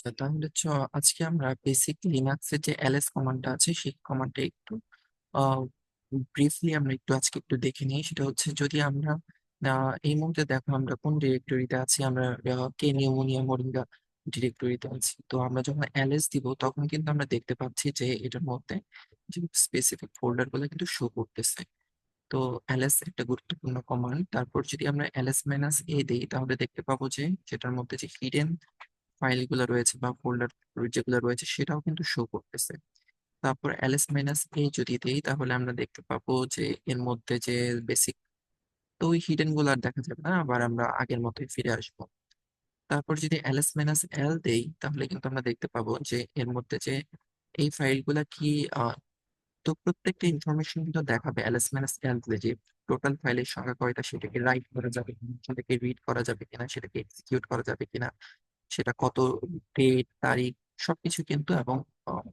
আচ্ছা, তাহলে আজকে আমরা বেসিক লিনাক্সের যে এলএস কমান্ডটা আছে সেই কমান্ডটা একটু ব্রিফলি আমরা আজকে একটু দেখে নিই। সেটা হচ্ছে, যদি আমরা এই মুহূর্তে দেখো আমরা কোন ডিরেক্টরিতে আছি, আমরা কে নিউমোনিয়া মোরিঙ্গা ডিরেক্টরিতে আছি। তো আমরা যখন এলএস দিব তখন কিন্তু আমরা দেখতে পাচ্ছি যে এটার মধ্যে যে স্পেসিফিক ফোল্ডার গুলো কিন্তু শো করতেছে। তো এলএস একটা গুরুত্বপূর্ণ কমান্ড। তারপর যদি আমরা এলএস মাইনাস এ দিই তাহলে দেখতে পাবো যে যেটার মধ্যে যে হিডেন ফাইলগুলো রয়েছে বা ফোল্ডার যেগুলো রয়েছে সেটাও কিন্তু শো করতেছে। তারপর ls মাইনাস এ যদি দেই তাহলে আমরা দেখতে পাবো যে এর মধ্যে যে বেসিক, তো ওই হিডেন গুলো আর দেখা যাবে না, আবার আমরা আগের মতোই ফিরে আসবো। তারপর যদি ls মাইনাস এল দেই তাহলে কিন্তু আমরা দেখতে পাবো যে এর মধ্যে যে এই ফাইলগুলা কি, তো প্রত্যেকটা ইনফরমেশন কিন্তু দেখাবে ls মাইনাস এল দিলে, যে টোটাল ফাইলের সংখ্যা কয়টা, সেটাকে রাইট করা যাবে কিনা, সেটাকে রিড করা যাবে কিনা, সেটাকে এক্সিকিউট করা যাবে কিনা, সেটা কত ডেট তারিখ সবকিছু কিন্তু, এবং আহ,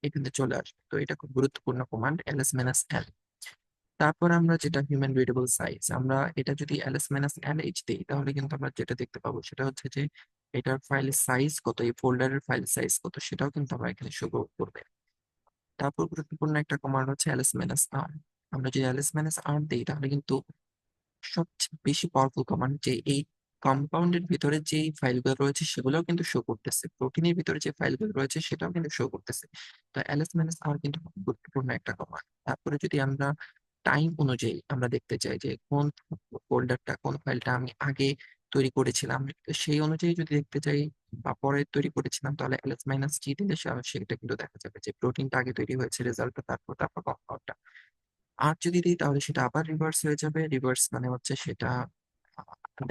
এখানে চলে আসবে। তো এটা খুব গুরুত্বপূর্ণ কমান্ড ls মাইনাস এল। তারপর আমরা যেটা হিউম্যান রিডেবল সাইজ, আমরা এটা যদি ls মাইনাস এল এইচ দিই তাহলে কিন্তু আমরা যেটা দেখতে পাবো সেটা হচ্ছে যে এটার ফাইলের সাইজ কত, এই ফোল্ডারের ফাইল সাইজ কত, সেটাও কিন্তু আমরা এখানে শো করবে। তারপর গুরুত্বপূর্ণ একটা কমান্ড হচ্ছে ls মাইনাস আর। আমরা যদি ls মাইনাস আর দিই তাহলে কিন্তু সবচেয়ে বেশি পাওয়ারফুল কমান্ড, যে এই কম্পাউন্ডের ভিতরে যে ফাইলগুলো রয়েছে সেগুলোও কিন্তু শো করতেছে, প্রোটিনের ভিতরে যে ফাইলগুলো রয়েছে সেটাও কিন্তু শো করতেছে। তো ls মাইনাস আর কিন্তু খুব গুরুত্বপূর্ণ একটা কমান্ড। তারপরে যদি আমরা টাইম অনুযায়ী আমরা দেখতে চাই যে কোন ফোল্ডারটা, কোন ফাইলটা আমি আগে তৈরি করেছিলাম, তো সেই অনুযায়ী যদি দেখতে চাই বা পরে তৈরি করেছিলাম তাহলে ls মাইনাস টি দিলে সেটা কিন্তু দেখা যাবে যে প্রোটিনটা আগে তৈরি হয়েছে, রেজাল্টটা, তারপর তারপর কম্পাউন্ডটা। আর যদি দিই তাহলে সেটা আবার রিভার্স হয়ে যাবে। রিভার্স মানে হচ্ছে সেটা,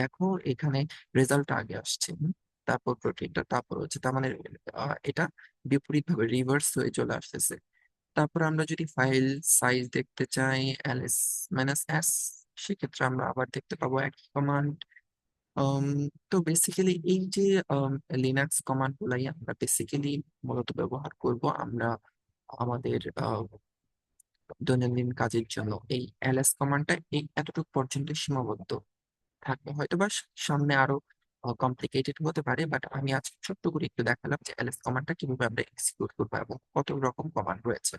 দেখো এখানে রেজাল্ট আগে আসছে, তারপর প্রোটিনটা, তারপর হচ্ছে, তার মানে এটা বিপরীত ভাবে রিভার্স হয়ে চলে আসতেছে। তারপর আমরা যদি ফাইল সাইজ দেখতে চাই ls মাইনাস এস, সেক্ষেত্রে আমরা আবার দেখতে পাবো একই কমান্ড। তো বেসিক্যালি এই যে লিনাক্স কমান্ড গুলাই আমরা বেসিক্যালি মূলত ব্যবহার করব আমরা আমাদের দৈনন্দিন কাজের জন্য। এই ls কমান্ডটা এই এতটুকু পর্যন্ত সীমাবদ্ধ থাকবে, হয়তো বা সামনে আরো কমপ্লিকেটেড হতে পারে, বাট আমি আজকে ছোট্ট করে একটু দেখালাম যে ls কমান্ডটা কিভাবে আমরা এক্সিকিউট করবো এবং কত রকম কমান্ড রয়েছে।